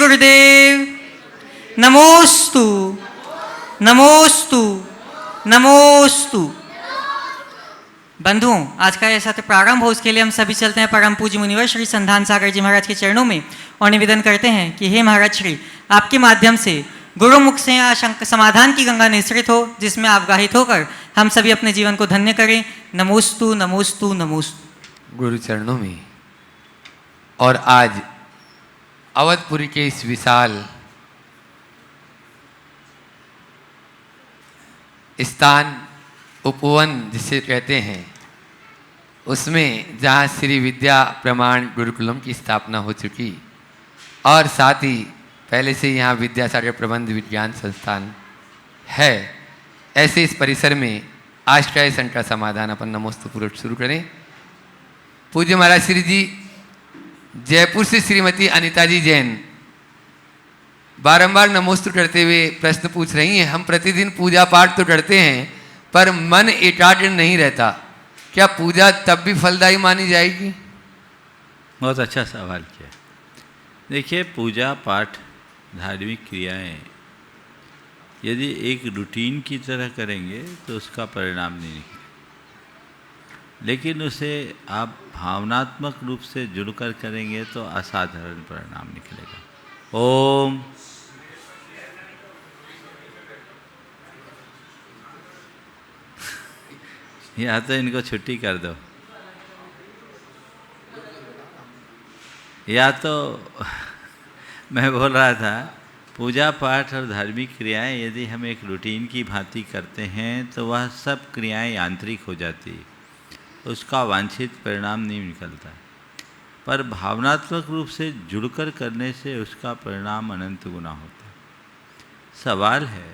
गुरुदेव। नमोस्तु नमोस्तु नमोस्तु। बंधुओं, आज का ऐसा तो प्रारंभ हो, उसके लिए हम सभी चलते हैं परम पूज्य मुनिवर श्री संधान सागर जी महाराज के चरणों में और निवेदन करते हैं कि हे महाराज श्री, आपके माध्यम से गुरुमुख से समाधान की गंगा निसृत हो, जिसमें अवगाहित होकर हम सभी अपने जीवन को धन्य करें। नमोस्तु नमोस्तु नमोस्तु। गुरु चरणों में। और आज अवधपुरी के इस विशाल स्थान उपवन जिसे कहते हैं, उसमें जहाँ श्री विद्या प्रमाण गुरुकुलम की स्थापना हो चुकी और साथ ही पहले से यहाँ विद्यासागर प्रबंध विज्ञान संस्थान है, ऐसे इस परिसर में आश्रय संकट का समाधान अपन नमोस्तु पूर्वक शुरू करें। पूज्य महाराज श्री जी जयपुर से श्रीमती अनिता जी जैन बारंबार नमोस्तु करते हुए प्रश्न पूछ रही हैं, हम प्रतिदिन पूजा पाठ तो करते हैं पर मन एकाग्र नहीं रहता, क्या पूजा तब भी फलदायी मानी जाएगी? बहुत अच्छा सवाल किया। देखिए, पूजा पाठ धार्मिक क्रियाएं यदि एक रूटीन की तरह करेंगे तो उसका परिणाम नहीं निकलेगा, लेकिन उसे आप भावनात्मक रूप से जुड़कर करेंगे तो असाधारण परिणाम निकलेगा। ओम या तो इनको छुट्टी कर दो, या तो मैं बोल रहा था पूजा पाठ और धार्मिक क्रियाएं यदि हम एक रूटीन की भांति करते हैं तो वह सब क्रियाएं यांत्रिक हो जाती, उसका वांछित परिणाम नहीं निकलता। पर भावनात्मक रूप से जुड़कर करने से उसका परिणाम अनंत गुना होता है। सवाल है,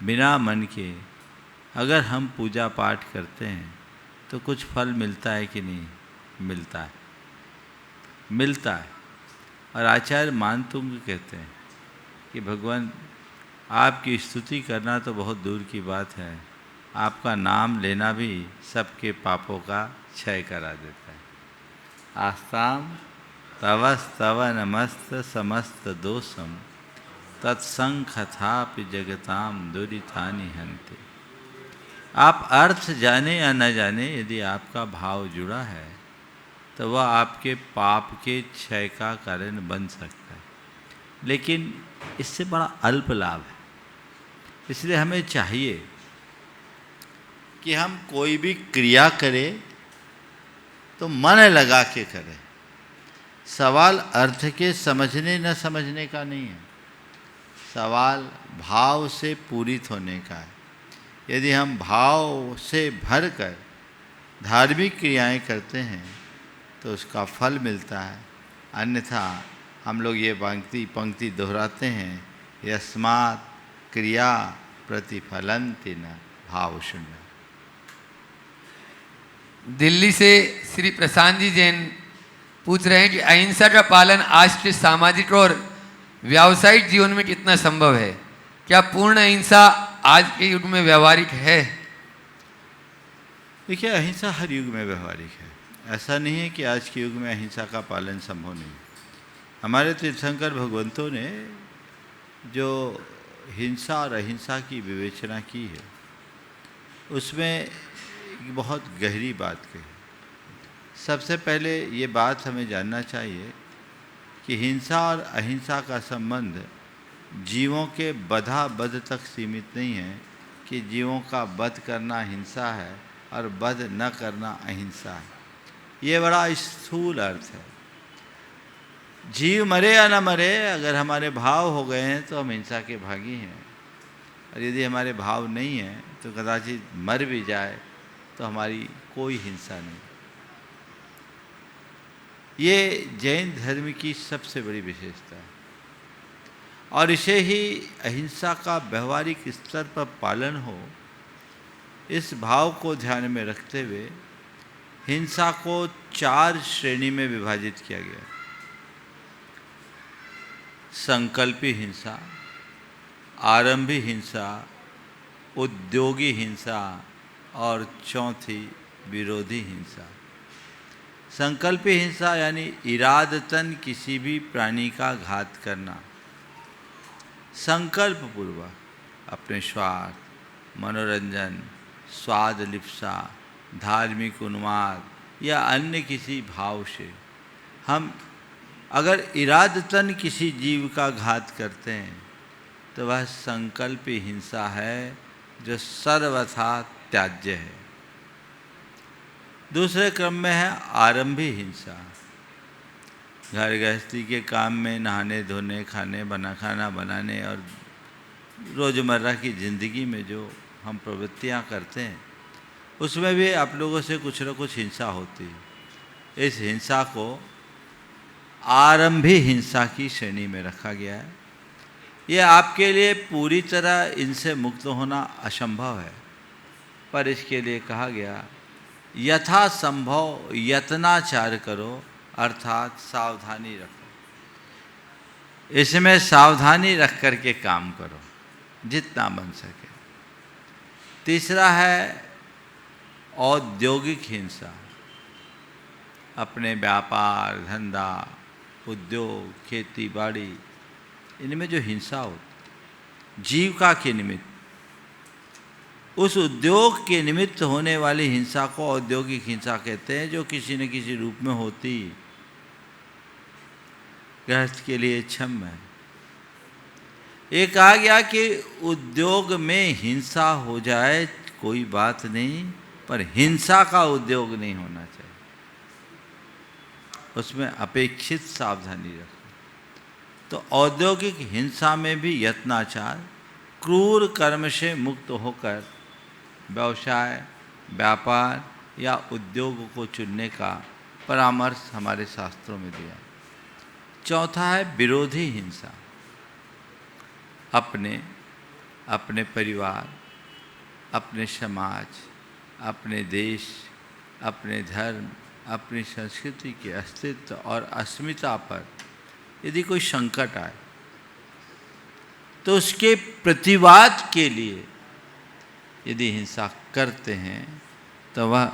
बिना मन के अगर हम पूजा पाठ करते हैं तो कुछ फल मिलता है कि नहीं? मिलता है, मिलता है। और आचार्य मानतुंग कहते हैं कि भगवान आपकी स्तुति करना तो बहुत दूर की बात है, आपका नाम लेना भी सबके पापों का क्षय करा देता है। आस्ताम तवस्तव नमस्त समस्त दोषम तत्संखथापि जगताम दुरितानि हन्ति। आप अर्थ जाने या न जाने, यदि आपका भाव जुड़ा है तो वह आपके पाप के क्षय का कारण बन सकता है, लेकिन इससे बड़ा अल्प लाभ है। इसलिए हमें चाहिए कि हम कोई भी क्रिया करें तो मन लगा के करें। सवाल अर्थ के समझने न समझने का नहीं है, सवाल भाव से पूरित होने का है। यदि हम भाव से भर कर धार्मिक क्रियाएं करते हैं तो उसका फल मिलता है, अन्यथा हम लोग ये पंक्ति दोहराते हैं, यस्मात् क्रिया प्रतिफलन्ति न भाव शून्य। दिल्ली से श्री प्रशांत जी जैन पूछ रहे हैं कि अहिंसा का पालन आज के सामाजिक और व्यावसायिक जीवन में कितना संभव है? क्या पूर्ण अहिंसा आज के युग में व्यवहारिक है? देखिए, अहिंसा हर युग में व्यवहारिक है। ऐसा नहीं है कि आज के युग में अहिंसा का पालन संभव नहीं। हमारे तीर्थंकर भगवंतों ने जो हिंसा और अहिंसा की विवेचना की है, उसमें एक बहुत गहरी बात कही। सबसे पहले ये बात हमें जानना चाहिए कि हिंसा और अहिंसा का संबंध जीवों के बधा-बध तक सीमित नहीं है कि जीवों का वध करना हिंसा है और वध न करना अहिंसा है। ये बड़ा स्थूल अर्थ है। जीव मरे या न मरे, अगर हमारे भाव हो गए हैं तो हम हिंसा के भागी हैं, और यदि हमारे भाव नहीं है तो कदाचित मर भी जाए तो हमारी कोई हिंसा नहीं। ये जैन धर्म की सबसे बड़ी विशेषता है, और इसे ही अहिंसा का व्यवहारिक स्तर पर पालन हो, इस भाव को ध्यान में रखते हुए हिंसा को 4 श्रेणी में विभाजित किया गया। संकल्पी हिंसा, आरंभी हिंसा, उद्योगी हिंसा और चौथी विरोधी हिंसा। संकल्पी हिंसा यानी इरादतन किसी भी प्राणी का घात करना, संकल्प पूर्वक अपने स्वार्थ, मनोरंजन, स्वाद लिप्सा, धार्मिक उन्माद या अन्य किसी भाव से हम अगर इरादतन किसी जीव का घात करते हैं तो वह संकल्पी हिंसा है जो सर्वथा त्याज्य है। दूसरे क्रम में है आरंभी हिंसा। घर गृहस्थी के काम में नहाने धोने, खाना बनाने और रोज़मर्रा की ज़िंदगी में जो हम प्रवृत्तियां करते हैं उसमें भी आप लोगों से कुछ न कुछ हिंसा होती है। इस हिंसा को आरंभी हिंसा की श्रेणी में रखा गया है। यह आपके लिए पूरी तरह इनसे मुक्त होना असंभव है, पर इसके लिए कहा गया यथा संभव यत्नाचार करो, अर्थात सावधानी रखो। इसमें सावधानी रख कर के काम करो जितना बन सके। तीसरा है औद्योगिक हिंसा। अपने व्यापार, धंधा, उद्योग, खेती बाड़ी, इनमें जो हिंसा होती जीविका के निमित्त, उस उद्योग के निमित्त होने वाली हिंसा को औद्योगिक हिंसा कहते हैं, जो किसी न किसी रूप में होती गृहस्थ के लिए क्षम्य है। ये कहा गया कि उद्योग में हिंसा हो जाए कोई बात नहीं, पर हिंसा का उद्योग नहीं होना चाहिए, उसमें अपेक्षित सावधानी रखो। तो औद्योगिक हिंसा में भी यत्नाचार, क्रूर कर्म से मुक्त होकर व्यवसाय, व्यापार या उद्योग को चुनने का परामर्श हमारे शास्त्रों में दिया। चौथा है विरोधी हिंसा। अपने परिवार, अपने समाज, अपने देश, अपने धर्म, अपनी संस्कृति के अस्तित्व और अस्मिता पर यदि कोई संकट आए तो उसके प्रतिवाद के लिए यदि हिंसा करते हैं तो वह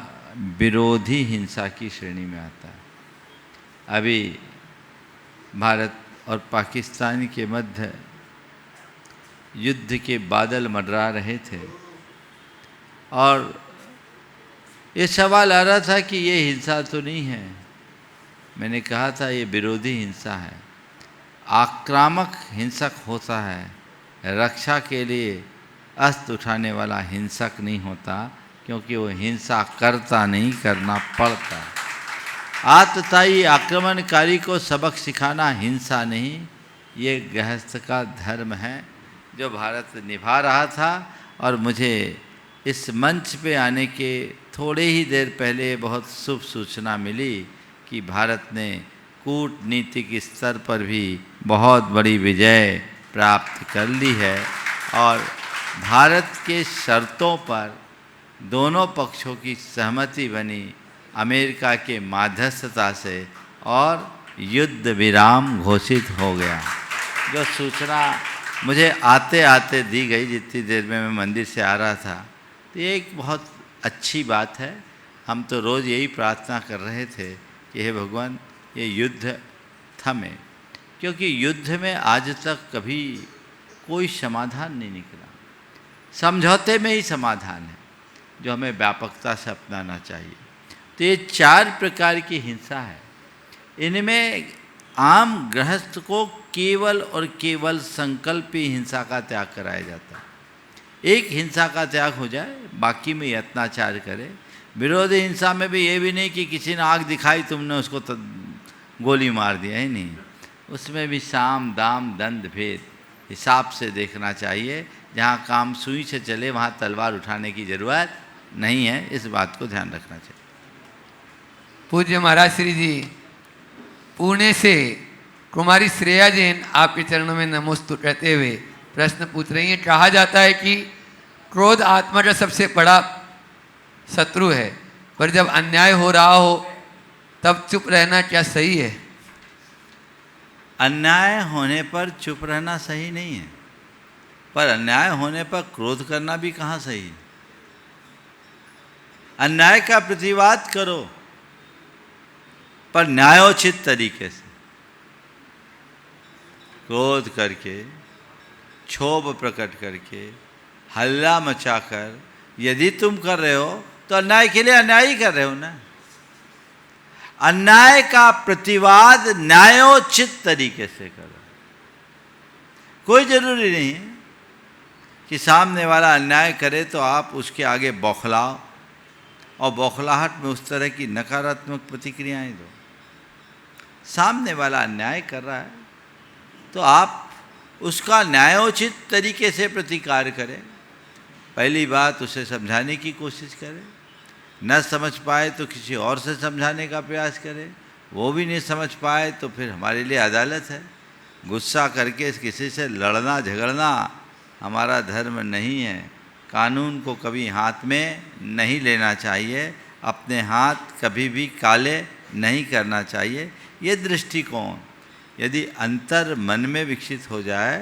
विरोधी हिंसा की श्रेणी में आता है। अभी भारत और पाकिस्तान के मध्य युद्ध के बादल मंडरा रहे थे और ये सवाल आ रहा था कि ये हिंसा तो नहीं है। मैंने कहा था ये विरोधी हिंसा है। आक्रामक हिंसक होता है, रक्षा के लिए अस्त्र उठाने वाला हिंसक नहीं होता, क्योंकि वो हिंसा करता नहीं, करना पड़ता। आतताई आक्रमणकारी को सबक सिखाना हिंसा नहीं, ये गृहस्थ का धर्म है जो भारत निभा रहा था। और मुझे इस मंच पे आने के थोड़े ही देर पहले बहुत शुभ सूचना मिली कि भारत ने कूटनीतिक स्तर पर भी बहुत बड़ी विजय प्राप्त कर ली है और भारत के शर्तों पर दोनों पक्षों की सहमति बनी अमेरिका के मध्यस्थता से और युद्ध विराम घोषित हो गया। जो सूचना मुझे आते आते दी गई, जितनी देर में मैं मंदिर से आ रहा था, तो ये एक बहुत अच्छी बात है। हम तो रोज़ यही प्रार्थना कर रहे थे कि हे भगवान ये युद्ध थमे, क्योंकि युद्ध में आज तक कभी कोई समाधान नहीं निकला। समझौते में ही समाधान है जो हमें व्यापकता से अपनाना चाहिए। तो ये 4 प्रकार की हिंसा है। इनमें आम गृहस्थ को केवल और केवल संकल्पी हिंसा का त्याग कराया जाता है। एक हिंसा का त्याग हो जाए, बाकी में यत्नाचार करे। विरोधी हिंसा में भी ये भी नहीं कि किसी ने आग दिखाई तुमने उसको तो गोली मार दिया, है नहीं। उसमें भी साम दाम दंड भेद हिसाब से देखना चाहिए। जहाँ काम सुई से चले वहाँ तलवार उठाने की ज़रूरत नहीं है, इस बात को ध्यान रखना चाहिए। पूज्य महाराज श्री जी, पुणे से कुमारी श्रेया जैन आपके चरणों में नमोस्तु कहते हुए प्रश्न पूछ रही हैं। कहा जाता है कि क्रोध आत्मा का सबसे बड़ा शत्रु है, पर जब अन्याय हो रहा हो तब चुप रहना क्या सही है? अन्याय होने पर चुप रहना सही नहीं है, पर अन्याय होने पर क्रोध करना भी कहाँ सही है। अन्याय का प्रतिवाद करो, पर न्यायोचित तरीके से। क्रोध करके, क्षोभ प्रकट करके, हल्ला मचाकर यदि तुम कर रहे हो तो अन्याय के लिए अन्याय ही कर रहे हो ना। अन्याय का प्रतिवाद न्यायोचित तरीके से करो। कोई जरूरी नहीं है कि सामने वाला अन्याय करे तो आप उसके आगे बौखलाओ और बौखलाहट में उस तरह की नकारात्मक प्रतिक्रियाएं दो। सामने वाला अन्याय कर रहा है तो आप उसका न्यायोचित तरीके से प्रतिकार करें। पहली बात, उसे समझाने की कोशिश करें। न समझ पाए तो किसी और से समझाने का प्रयास करें। वो भी नहीं समझ पाए तो फिर हमारे लिए अदालत है। गुस्सा करके किसी से लड़ना झगड़ना हमारा धर्म नहीं है। कानून को कभी हाथ में नहीं लेना चाहिए। अपने हाथ कभी भी काले नहीं करना चाहिए। ये दृष्टिकोण यदि अंतर मन में विकसित हो जाए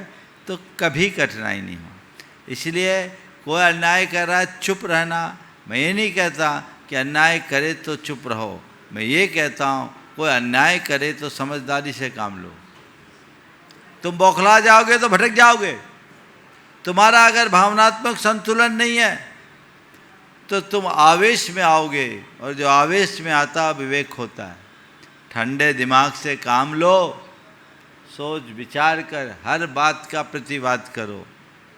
तो कभी कठिनाई नहीं हो। इसलिए कोई अन्याय कर रहा है चुप रहना, मैं ये नहीं कहता कि अन्याय करे तो चुप रहो। मैं ये कहता हूँ कोई अन्याय करे तो समझदारी से काम लो। तुम बौखला जाओगे तो भटक जाओगे। तुम्हारा अगर भावनात्मक संतुलन नहीं है तो तुम आवेश में आओगे, और जो आवेश में आता विवेक होता है। ठंडे दिमाग से काम लो, सोच विचार कर हर बात का प्रतिवाद करो।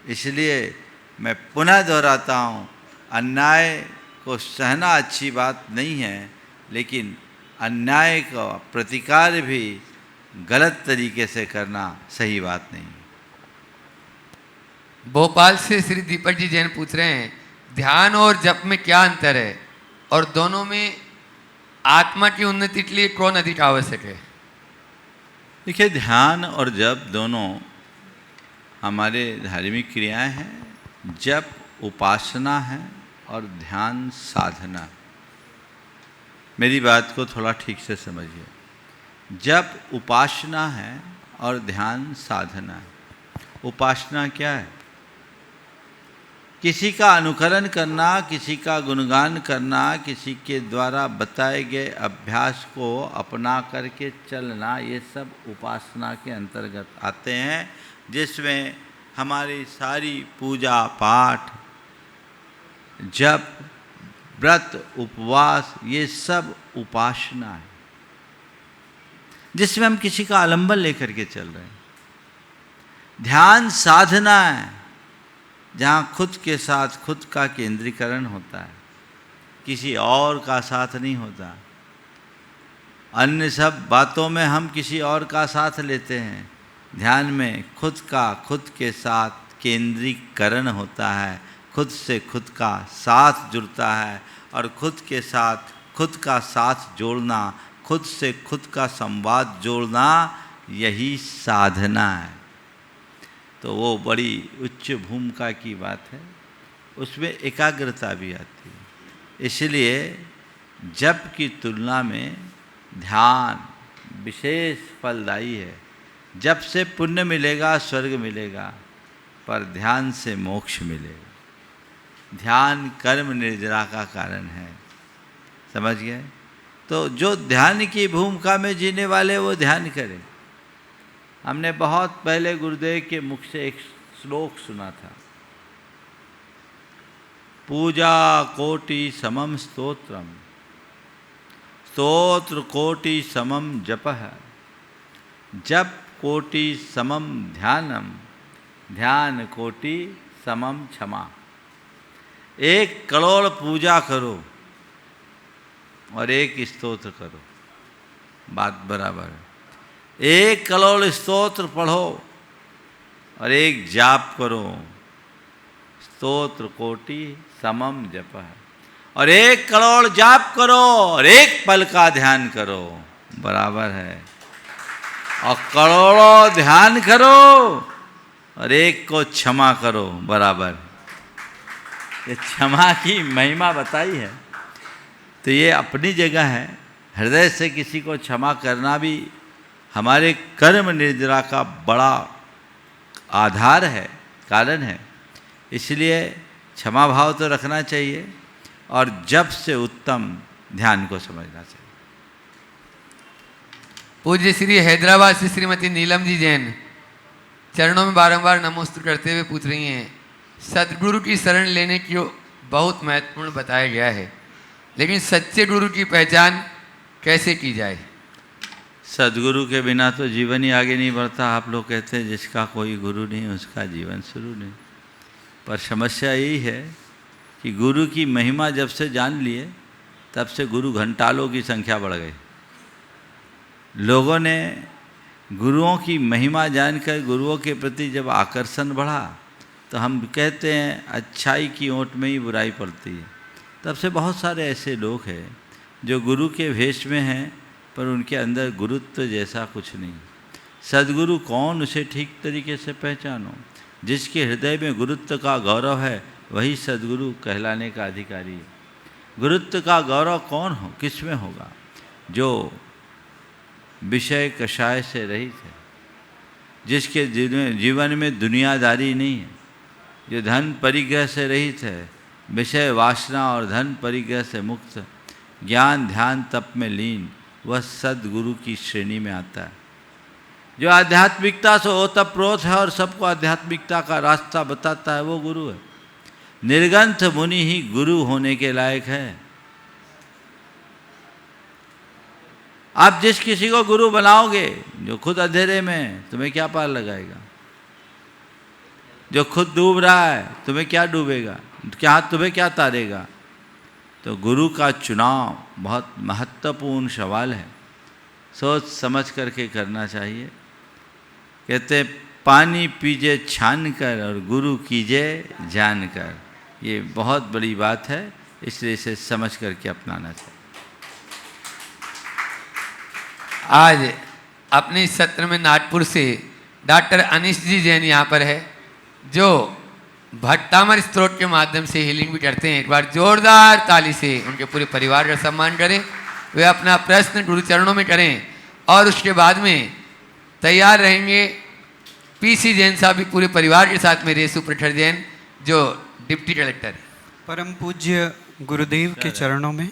इसलिए मैं पुनः दोहराता हूँ, अन्याय को सहना अच्छी बात नहीं है, लेकिन अन्याय का प्रतिकार भी गलत तरीके से करना सही बात नहीं। भोपाल से श्री दीपक जी जैन पूछ रहे हैं, ध्यान और जप में क्या अंतर है और दोनों में आत्मा की उन्नति के लिए कौन अधिक आवश्यक है? देखिए, ध्यान और जप दोनों हमारे धार्मिक क्रियाएं हैं। जप उपासना है और ध्यान साधना। मेरी बात को थोड़ा ठीक से समझिए। जप उपासना है और ध्यान साधना है। उपासना क्या है? किसी का अनुकरण करना, किसी का गुणगान करना, किसी के द्वारा बताए गए अभ्यास को अपना करके चलना, ये सब उपासना के अंतर्गत आते हैं, जिसमें हमारी सारी पूजा पाठ, जप, व्रत, उपवास, ये सब उपासना है, जिसमें हम किसी का आलंबन लेकर के चल रहे हैं। ध्यान साधना है, जहाँ खुद के साथ खुद का केंद्रीकरण होता है, किसी और का साथ नहीं होता। अन्य सब बातों में हम किसी और का साथ लेते हैं। ध्यान में खुद का खुद के साथ केंद्रीकरण होता है, खुद से खुद का साथ जुड़ता है, और खुद के साथ खुद का साथ जोड़ना, खुद से खुद का संवाद जोड़ना, यही साधना है। तो वो बड़ी उच्च भूमिका की बात है, उसमें एकाग्रता भी आती है। इसलिए जप की तुलना में ध्यान विशेष फलदायी है। जप से पुण्य मिलेगा, स्वर्ग मिलेगा, पर ध्यान से मोक्ष मिलेगा। ध्यान कर्म निर्जरा का कारण है, समझ गए? तो जो ध्यान की भूमिका में जीने वाले वो ध्यान करें। हमने बहुत पहले गुरुदेव के मुख से एक श्लोक सुना था, पूजा कोटि समम स्तोत्रम, स्तोत्र कोटि समम जपः, जप कोटि समम ध्यानम, ध्यान कोटि समम क्षमा। 1 करोड़ पूजा करो और 1 स्तोत्र करो, बात बराबर है। 1 करोड़ स्तोत्र पढ़ो और 1 जाप करो, स्तोत्र कोटि समम जपः। और 1 करोड़ जाप करो और 1 पल का ध्यान करो, बराबर है। और करोड़ों ध्यान करो और 1 को क्षमा करो, बराबर। ये क्षमा की महिमा बताई है, तो ये अपनी जगह है। हृदय से किसी को क्षमा करना भी हमारे कर्म निर्जरा का बड़ा आधार है, कारण है। इसलिए क्षमा भाव तो रखना चाहिए, और जप से उत्तम ध्यान को समझना चाहिए। पूज्य श्री हैदराबाद से श्रीमती नीलम जी जैन चरणों में बारंबार नमोस्तु करते हुए पूछ रही हैं, सदगुरु की शरण लेने की बहुत महत्वपूर्ण बताया गया है, लेकिन सच्चे गुरु की पहचान कैसे की जाए? सदगुरु के बिना तो जीवन ही आगे नहीं बढ़ता। आप लोग कहते हैं जिसका कोई गुरु नहीं उसका जीवन शुरू नहीं। पर समस्या यही है कि गुरु की महिमा जब से जान लिए तब से गुरु घंटालों की संख्या बढ़ गई। लोगों ने गुरुओं की महिमा जानकर गुरुओं के प्रति जब आकर्षण बढ़ा तो हम कहते हैं अच्छाई की ओट में ही बुराई पड़ती है। तब से बहुत सारे ऐसे लोग हैं जो गुरु के भेष में हैं पर उनके अंदर गुरुत्व जैसा कुछ नहीं। सदगुरु कौन, उसे ठीक तरीके से पहचानो। जिसके हृदय में गुरुत्व का गौरव है वही सदगुरु कहलाने का अधिकारी है। गुरुत्व का गौरव कौन हो, किस में होगा? जो विषय कषाय से रहित है, जिसके जीवन में दुनियादारी नहीं है, जो धन परिग्रह से रहित है, विषय वासना और धन परिग्रह से मुक्त, ज्ञान ध्यान तप में लीन, वह सदगुरु की श्रेणी में आता है। जो आध्यात्मिकता से ओतप्रोत है और सबको आध्यात्मिकता का रास्ता बताता है, वो गुरु है। निर्ग्रंथ मुनि ही गुरु होने के लायक है। आप जिस किसी को गुरु बनाओगे जो खुद अंधेरे में, तुम्हें क्या पार लगाएगा? जो खुद डूब रहा है तुम्हें क्या डूबेगा, क्या तुम्हें क्या तारेगा? तो गुरु का चुनाव बहुत महत्वपूर्ण सवाल है, सोच समझ करके करना चाहिए। कहते पानी पीजे छान कर और गुरु कीजे जान कर। ये बहुत बड़ी बात है, इसलिए इसे समझ करके अपनाना चाहिए। आज अपने इस सत्र में नागपुर से डॉक्टर अनिश जी जैन यहाँ पर है, जो भट्टामर स्त्रोत के माध्यम से हीलिंग भी करते हैं। एक बार जोरदार ताली से उनके पूरे परिवार का सम्मान करें। वे अपना प्रश्न गुरु चरणों में करें और उसके बाद में तैयार रहेंगे पीसी जैन साहब भी पूरे परिवार के साथ में, रेसु प्रखर जैन जो डिप्टी कलेक्टर है। परम पूज्य गुरुदेव के चरणों में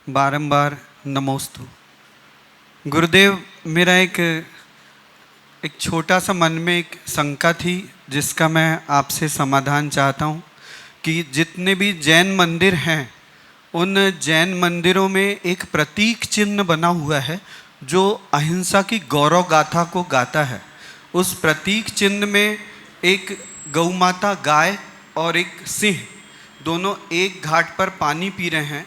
बारंबार नमोस्तु। गुरुदेव, मेरा एक छोटा सा मन में एक शंका थी जिसका मैं आपसे समाधान चाहता हूँ कि जितने भी जैन मंदिर हैं उन जैन मंदिरों में एक प्रतीक चिन्ह बना हुआ है जो अहिंसा की गौरव गाथा को गाता है। उस प्रतीक चिन्ह में एक गौ माता गाय और एक सिंह दोनों एक घाट पर पानी पी रहे हैं,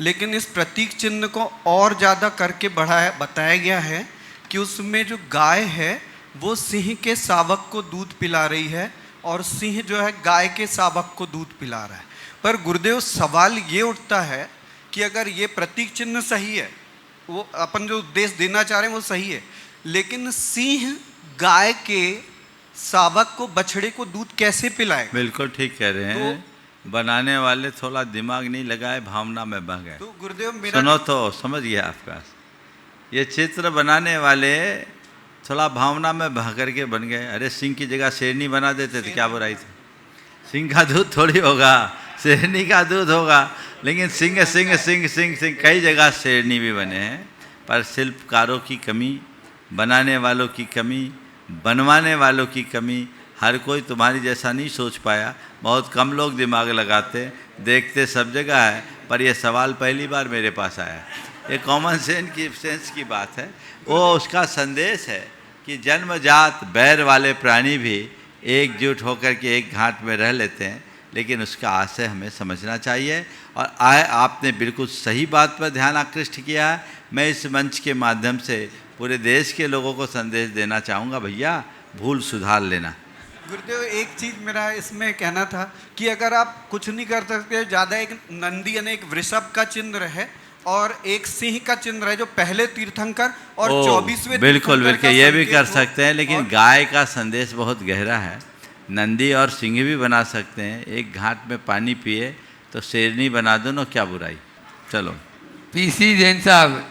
लेकिन इस प्रतीक चिन्ह को और ज़्यादा करके बताया गया है कि उसमें जो गाय है वो सिंह के शावक को दूध पिला रही है और सिंह जो है गाय के शावक को दूध पिला रहा है। पर गुरुदेव, सवाल ये उठता है कि अगर ये प्रतीक चिन्ह सही है, वो अपन जो उद्देश्य देना चाह रहे हैं वो सही है, लेकिन सिंह गाय के शावक को, बछड़े को दूध कैसे पिलाए? बिल्कुल ठीक कह रहे हैं। बनाने वाले थोड़ा दिमाग नहीं लगाए, भावना में बह गए। तो गुरुदेव मेरा सुनो तो समझ गया आपका। ये चित्र बनाने वाले थोड़ा भावना में बह करके बन गए। अरे सिंह की जगह शेरनी बना देते तो क्या बुराई थी? सिंह का दूध थोड़ी होगा, शेरनी का दूध होगा। लेकिन सिंह सिंह सिंह सिंह सिंह कई जगह शेरनी भी बने हैं। पर शिल्पकारों की कमी, बनाने वालों की कमी, बनवाने वालों की कमी, हर कोई तुम्हारी जैसा नहीं सोच पाया। बहुत कम लोग दिमाग लगाते, देखते सब जगह है, पर यह सवाल पहली बार मेरे पास आया। ये कॉमन सेंस की बात है। वो उसका संदेश है कि जन्मजात बैर वाले प्राणी भी एकजुट होकर के एक घाट में रह लेते हैं, लेकिन उसका आशय हमें समझना चाहिए। और आपने बिल्कुल सही बात पर ध्यान आकृष्ट किया है। मैं इस मंच के माध्यम से पूरे देश के लोगों को संदेश देना चाहूँगा, भैया भूल सुधार लेना। गुरुदेव, एक चीज़ मेरा इसमें कहना था कि अगर आप कुछ नहीं कर सकते, ज़्यादा एक नंदी यानी एक वृषभ का चिन्ह रहे और एक सिंह का चिन्ह रहे, जो पहले तीर्थंकर और 24वें बिल्कुल बिल्कुल ये भी कर सकते हैं, लेकिन गाय का संदेश बहुत गहरा है। नंदी और सिंह भी बना सकते हैं। एक घाट में पानी पिए तो शेरनी बना दो ना, क्या बुराई। चलो पीसी जैन साहब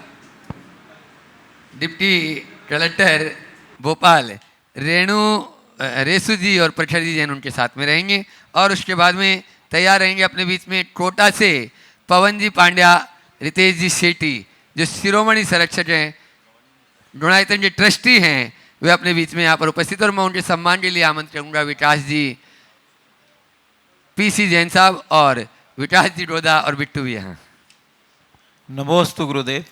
डिप्टी कलेक्टर भोपाल, रेसु जी और प्रखर जी जैन उनके साथ में रहेंगे और उसके बाद में तैयार रहेंगे अपने बीच में कोटा से पवन जी पांड्या, रितेश जी शेट्टी जो शिरोमणि संरक्षक हैं, ड्रोणायतन जो ट्रस्टी हैं वे अपने बीच में यहाँ पर उपस्थित और मैं उनके सम्मान के लिए आमंत्रित करूंगा विकास जी, पीसी जैन साहब और विकास जी डोदा और बिट्टू भी यहाँ। नमोस्तु गुरुदेव।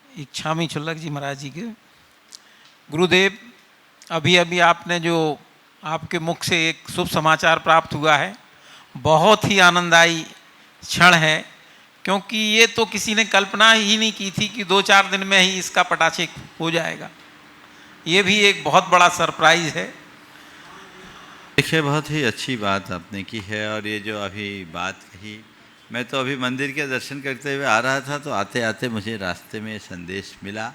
इच्छामी छुल्लक जी महाराज जी के गुरुदेव, अभी अभी आपने जो आपके मुख से एक शुभ समाचार प्राप्त हुआ है, बहुत ही आनंददायी क्षण है, क्योंकि ये तो किसी ने कल्पना ही नहीं की थी कि 2-4 दिन में ही इसका पटाक्षेप हो जाएगा। ये भी एक बहुत बड़ा सरप्राइज है। देखिए, बहुत ही अच्छी बात आपने की है। और ये जो अभी बात कही, मैं तो अभी मंदिर के दर्शन करते हुए आ रहा था, तो आते आते मुझे रास्ते में संदेश मिला।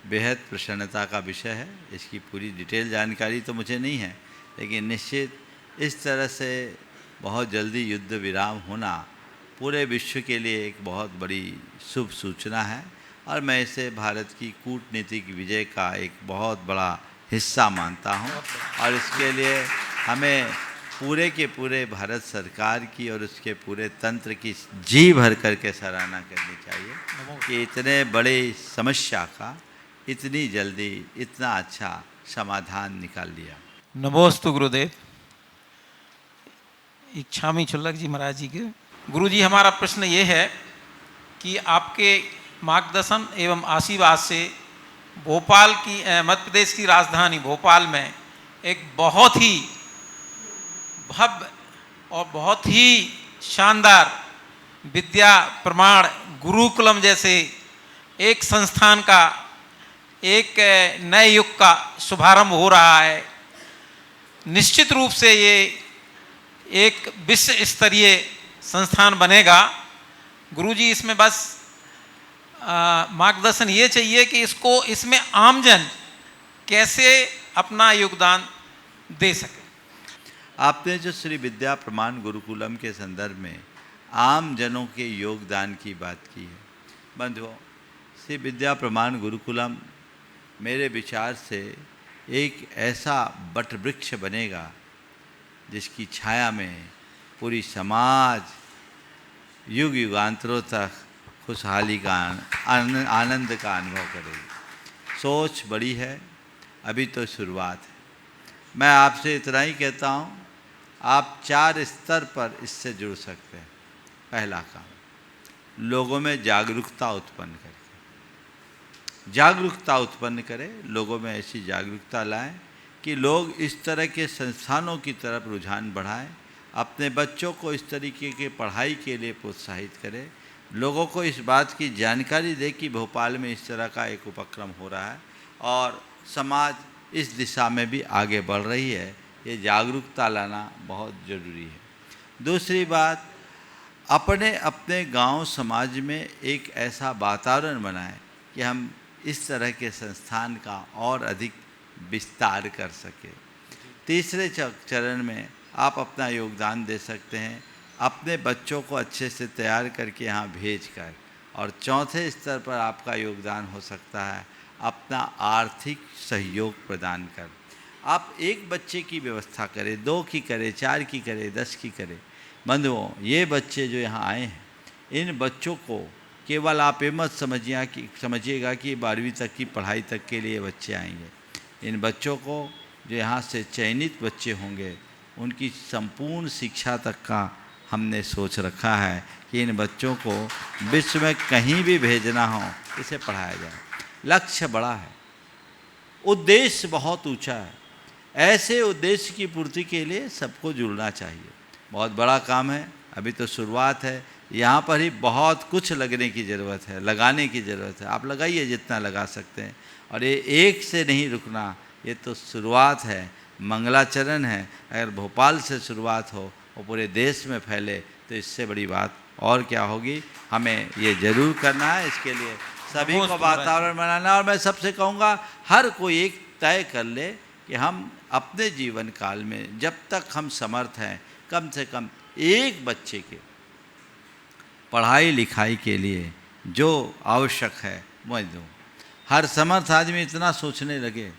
बेहद प्रसन्नता का विषय है। इसकी पूरी डिटेल जानकारी तो मुझे नहीं है, लेकिन निश्चित इस तरह से बहुत जल्दी युद्ध विराम होना पूरे विश्व के लिए एक बहुत बड़ी शुभ सूचना है। और मैं इसे भारत की कूटनीतिक विजय का एक बहुत बड़ा हिस्सा मानता हूँ। और इसके लिए हमें पूरे के पूरे भारत सरकार की और उसके पूरे तंत्र की जी भर करके सराहना करनी चाहिए कि इतने बड़े समस्या का इतनी जल्दी इतना अच्छा समाधान निकाल लिया। नमोस्तु गुरुदेव। इच्छामी छुल्लक जी महाराज जी के गुरु जी, हमारा प्रश्न ये है कि आपके मार्गदर्शन एवं आशीर्वाद से भोपाल की मध्य प्रदेश की राजधानी भोपाल में एक बहुत ही भव्य और बहुत ही शानदार विद्या प्रमाण गुरुकुलम जैसे एक संस्थान का एक नए युग का शुभारंभ हो रहा है। निश्चित रूप से ये एक विश्व स्तरीय संस्थान बनेगा। गुरुजी, इसमें बस मार्गदर्शन ये चाहिए कि इसमें आमजन कैसे अपना योगदान दे सके। आपने जो श्री विद्या प्रमाण गुरुकुलम के संदर्भ में आम जनों के योगदान की बात की है, बंधुओं, श्री विद्या प्रमाण गुरुकुलम मेरे विचार से एक ऐसा वट वृक्ष बनेगा जिसकी छाया में पूरी समाज युग युगांतरों तक खुशहाली का आनंद का अनुभव करेगी। सोच बड़ी है, अभी तो शुरुआत है। मैं आपसे इतना ही कहता हूँ, आप 4 स्तर पर इससे जुड़ सकते हैं। पहला काम, लोगों में जागरूकता उत्पन्न करके जागरूकता उत्पन्न करें, लोगों में ऐसी जागरूकता लाएं कि लोग इस तरह के संस्थानों की तरफ रुझान बढ़ाएं, अपने बच्चों को इस तरीके के पढ़ाई के लिए प्रोत्साहित करें, लोगों को इस बात की जानकारी दे कि भोपाल में इस तरह का एक उपक्रम हो रहा है और समाज इस दिशा में भी आगे बढ़ रही है। ये जागरूकता लाना बहुत ज़रूरी है। दूसरी बात, अपने अपने गांव समाज में एक ऐसा वातावरण बनाएं कि हम इस तरह के संस्थान का और अधिक विस्तार कर सके। तीसरे चरण में आप अपना योगदान दे सकते हैं, अपने बच्चों को अच्छे से तैयार करके यहाँ भेज कर। और चौथे स्तर पर आपका योगदान हो सकता है अपना आर्थिक सहयोग प्रदान कर। आप एक बच्चे की व्यवस्था करें, 2 की करें, 4 की करें, 10 की करें। बंधुओं, ये बच्चे जो यहाँ आए हैं, इन बच्चों को केवल आप ये मत समझिएगा कि 12वीं तक की पढ़ाई तक के लिए बच्चे आएंगे। इन बच्चों को, जो यहाँ से चयनित बच्चे होंगे, उनकी संपूर्ण शिक्षा तक का हमने सोच रखा है कि इन बच्चों को विश्व में कहीं भी भेजना हो, इसे पढ़ाया जाए। लक्ष्य बड़ा है, उद्देश्य बहुत ऊंचा है। ऐसे उद्देश्य की पूर्ति के लिए सबको जुड़ना चाहिए। बहुत बड़ा काम है, अभी तो शुरुआत है। यहाँ पर ही बहुत कुछ लगने की ज़रूरत है, लगाने की ज़रूरत है। आप लगाइए जितना लगा सकते हैं। और ये एक से नहीं रुकना, ये तो शुरुआत है, मंगलाचरण है। अगर भोपाल से शुरुआत हो और पूरे देश में फैले तो इससे बड़ी बात और क्या होगी। हमें ये ज़रूर करना है, इसके लिए सभी को वातावरण बनाना। और मैं सबसे कहूँगा, हर कोई एक तय कर ले कि हम अपने जीवन काल में जब तक हम समर्थ हैं, कम से कम एक बच्चे के पढ़ाई लिखाई के लिए जो आवश्यक है मैं दूँ। हर समर्थ आदमी इतना सोचने लगे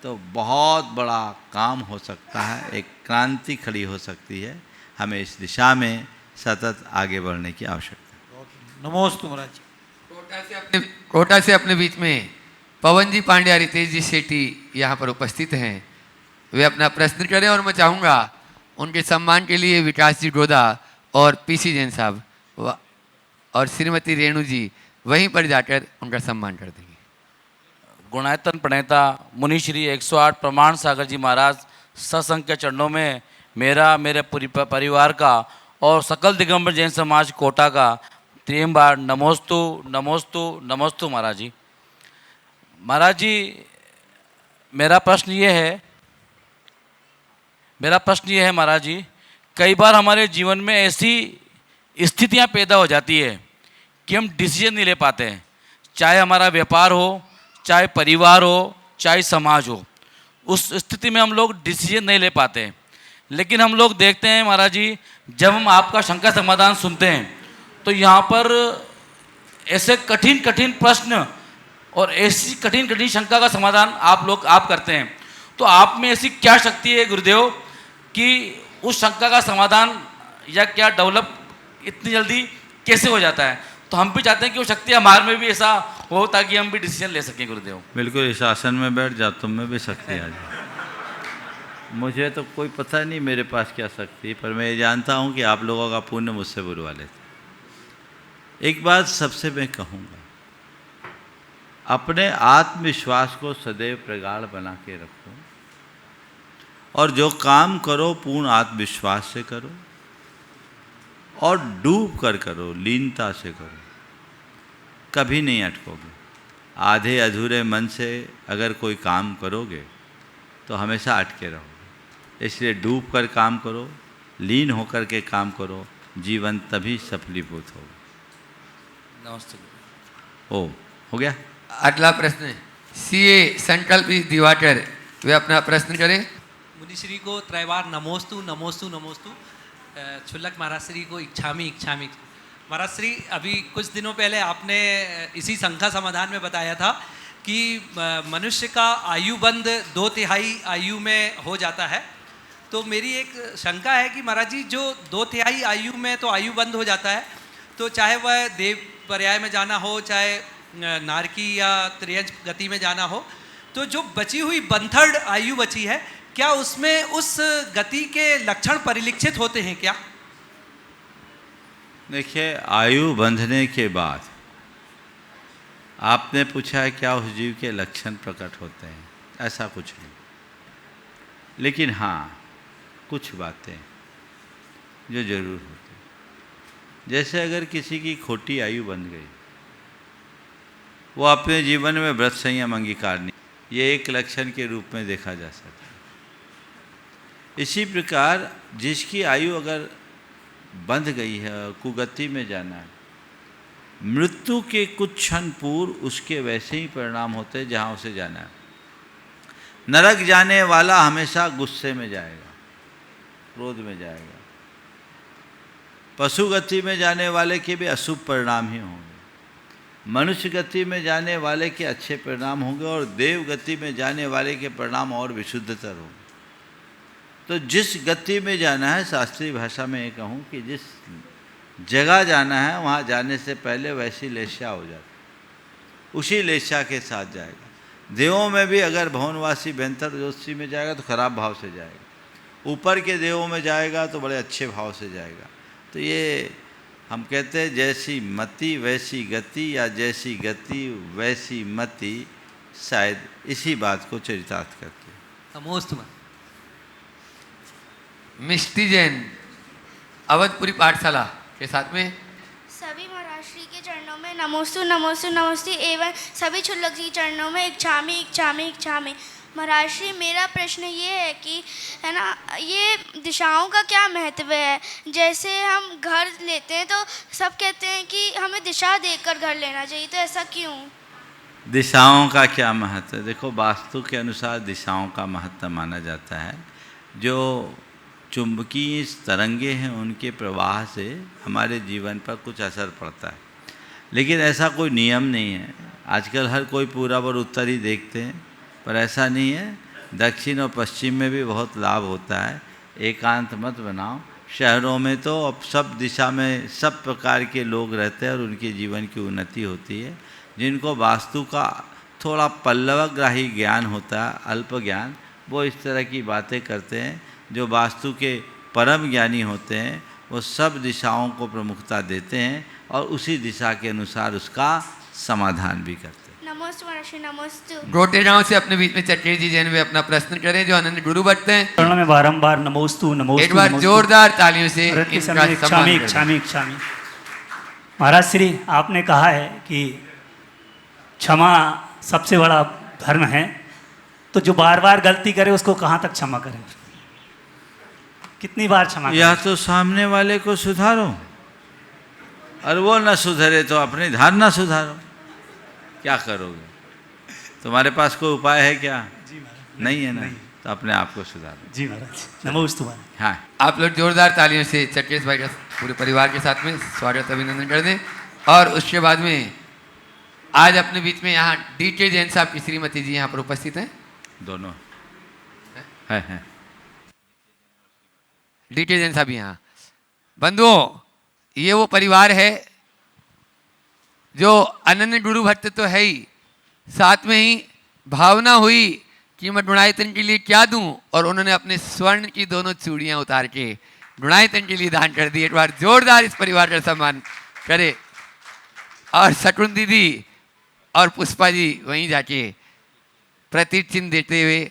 तो बहुत बड़ा काम हो सकता है, एक क्रांति खड़ी हो सकती है। हमें इस दिशा में सतत आगे बढ़ने की आवश्यकता है। नमोस्तु महाराज जी। छोटा से अपने कोटा से अपने बीच में पवन जी पांड्या, रितेश जी शेट्टी यहाँ पर उपस्थित हैं। वे अपना प्रश्न करें और मैं चाहूँगा उनके सम्मान के लिए विकास जी गोदा और पीसी जैन साहब और श्रीमती रेणु जी वहीं पर जाकर उनका सम्मान कर देंगे। गुणायतन प्रणेता मुनिश्री 108 प्रमाण सागर जी महाराज सत्संग के चरणों में मेरा, मेरे पूरी परिवार का और सकल दिगंबर जैन समाज कोटा का 3 बार नमोस्तु नमोस्तु नमोस्तु महाराज जी। महाराज जी, मेरा प्रश्न ये है महाराज जी, कई बार हमारे जीवन में ऐसी स्थितियां पैदा हो जाती है कि हम डिसीजन नहीं ले पाते हैं, चाहे हमारा व्यापार हो, चाहे परिवार हो, चाहे समाज हो। उस स्थिति में हम लोग डिसीजन नहीं ले पाते हैं। लेकिन हम लोग देखते हैं महाराज जी, जब हम आपका शंका समाधान सुनते हैं तो यहाँ पर ऐसे कठिन कठिन प्रश्न और ऐसी कठिन कठिन शंका का समाधान आप करते हैं। तो आप में ऐसी क्या शक्ति है गुरुदेव कि उस शंका का समाधान या क्या डेवलप इतनी जल्दी कैसे हो जाता है? तो हम भी चाहते हैं कि वो शक्ति हमारे में भी ऐसा हो ताकि हम भी डिसीजन ले सकें गुरुदेव। बिल्कुल, इस आसन में बैठ जा, तुम में भी शक्ति आ जाए। मुझे तो कोई पता नहीं मेरे पास क्या शक्ति, पर मैं ये जानता हूँ कि आप लोगों का पुण्य मुझसे बुलवा लेते। एक बात सबसे मैं कहूँगा, अपने आत्मविश्वास को सदैव प्रगाढ़ बना के रखो और जो काम करो पूर्ण आत्मविश्वास से करो और डूब कर करो, लीनता से करो, कभी नहीं अटकोगे। आधे अधूरे मन से अगर कोई काम करोगे तो हमेशा अटके रहोगे। इसलिए डूब कर काम करो, लीन होकर के काम करो, जीवन तभी सफलीभूत होगा। नमस्ते। ओ, हो गया। अगला प्रश्न सीए संकल्प दिवाकर, वे अपना प्रश्न करें। मुनिश्री को त्रैवार नमोस्तु नमोस्तु नमोस्तु। छुल्लक महाराज श्री को इच्छामी इच्छामी। महाराज श्री, अभी कुछ दिनों पहले आपने इसी शंका समाधान में बताया था कि मनुष्य का आयु बंध 2/3 आयु में हो जाता है। तो मेरी एक शंका है कि महाराज जी, जो 2/3 आयु में तो आयु बंद हो जाता है, तो चाहे वह देव पर्याय में जाना हो, चाहे नारकी या त्रियंज गति में जाना हो, तो जो बची हुई 1/3 आयु बची है, क्या उसमें उस गति के लक्षण परिलक्षित होते हैं क्या? देखिए, आयु बंधने के बाद आपने पूछा है क्या उस जीव के लक्षण प्रकट होते हैं, ऐसा कुछ नहीं। लेकिन हाँ, कुछ बातें जो जरूर होती हैं। जैसे अगर किसी की खोटी आयु बन गई, वो अपने जीवन में व्रत संयम अंगीकार नहीं, ये एक लक्षण के रूप में देखा जा सकता है। इसी प्रकार जिसकी आयु अगर बंध गई है, कुगति में जाना है, मृत्यु के कुछ क्षण पूर्व उसके वैसे ही परिणाम होते हैं जहाँ उसे जाना है। नरक जाने वाला हमेशा गुस्से में जाएगा, क्रोध में जाएगा। पशु गति में जाने वाले के भी अशुभ परिणाम ही होंगे, मनुष्य गति में जाने वाले के अच्छे परिणाम होंगे और देव गति में जाने वाले के परिणाम और विशुद्धतर होंगे। तो जिस गति में जाना है, शास्त्रीय भाषा में ये कहूँ कि जिस जगह जाना है, वहाँ जाने से पहले वैसी लेस्या हो जाती, उसी लेस्या के साथ जाएगा। देवों में भी अगर भवनवासी बेहतर जोशी में जाएगा तो खराब भाव से जाएगा, ऊपर के देवों में जाएगा तो बड़े अच्छे भाव से जाएगा। तो ये हम कहते हैं जैसी मति वैसी गति, या जैसी गति वैसी मति, शायद इसी बात को चरितार्थ करती है। नमोस्तु। मिष्टी जैन अवधपुरी पाठशाला के साथ में सभी महाराज श्री के चरणों में नमोस्तु नमोस्तु नमस्ते एवं सभी छुल्लक जी चरणों में इच्छामी इच्छामी इच्छामी। महाराज श्री, मेरा प्रश्न ये है कि है ना, ये दिशाओं का क्या महत्व है? जैसे हम घर लेते हैं तो सब कहते हैं कि हमें दिशा देखकर घर लेना चाहिए, तो ऐसा क्यों? दिशाओं का क्या महत्व है? देखो, वास्तु के अनुसार दिशाओं का महत्व माना जाता है। जो चुंबकीय तरंगे हैं, उनके प्रवाह से हमारे जीवन पर कुछ असर पड़ता है, लेकिन ऐसा कोई नियम नहीं है। आजकल हर कोई पूरब और उत्तर ही देखते हैं, पर ऐसा नहीं है। दक्षिण और पश्चिम में भी बहुत लाभ होता है। एकांत मत बनाओ। शहरों में तो अब सब दिशा में सब प्रकार के लोग रहते हैं और उनके जीवन की उन्नति होती है। जिनको वास्तु का थोड़ा पल्लवग्राही ज्ञान होता है, अल्प ज्ञान, वो इस तरह की बातें करते हैं। जो वास्तु के परम ज्ञानी होते हैं वो सब दिशाओं को प्रमुखता देते हैं और उसी दिशा के अनुसार उसका समाधान भी करते हैं। नमोस्तु महर्षि नमोस्तु। गोटेगांव से अपने बीच में चटनी जी जैन वे अपना प्रश्न करें जो अनंत गुरु भट्ट हैं। चरणों में बारंबार नमोस्तु नमोस्तु। एक बार जोरदार तालियों से भरत के इनका समय सम्मान करें। क्षामी। महाराज श्री, आपने कहा है कि क्षमा सबसे बड़ा धर्म है, तो जो बार बार गलती करे उसको कहाँ तक क्षमा करें? कितनी बार क्षमा या करें? तो सामने वाले को सुधारो और वो न सुधरे तो अपनी धारणा सुधारो। क्या करोगे? तुम्हारे पास कोई उपाय है क्या? नहीं है ना, तो अपने आप को सुधारो। जी महाराज, नमोस्तु महाराज। हाँ, आप लोग जोरदार तालियों से चटकेश भाई का पूरे परिवार के साथ में स्वागत अभिनंदन कर दें। और उसके बाद में आज अपने बीच में यहाँ डीके जैन साहब की श्रीमती जी यहाँ पर उपस्थित हैं। दोनों है। डीके जैन साहब यहाँ। बंधुओं, ये वो परिवार है जो अनन्य गुरु भट्ट तो है ही, साथ में ही भावना हुई कि मैं गुणायतन के लिए क्या दूं, और उन्होंने अपने स्वर्ण की दोनों चूड़ियां उतार के गुणायतन के लिए दान कर दी। एक बार जोरदार इस परिवार का सम्मान करे। और शकुन दीदी और पुष्पा जी वहीं जाके प्रतीक चिन्ह देते हुए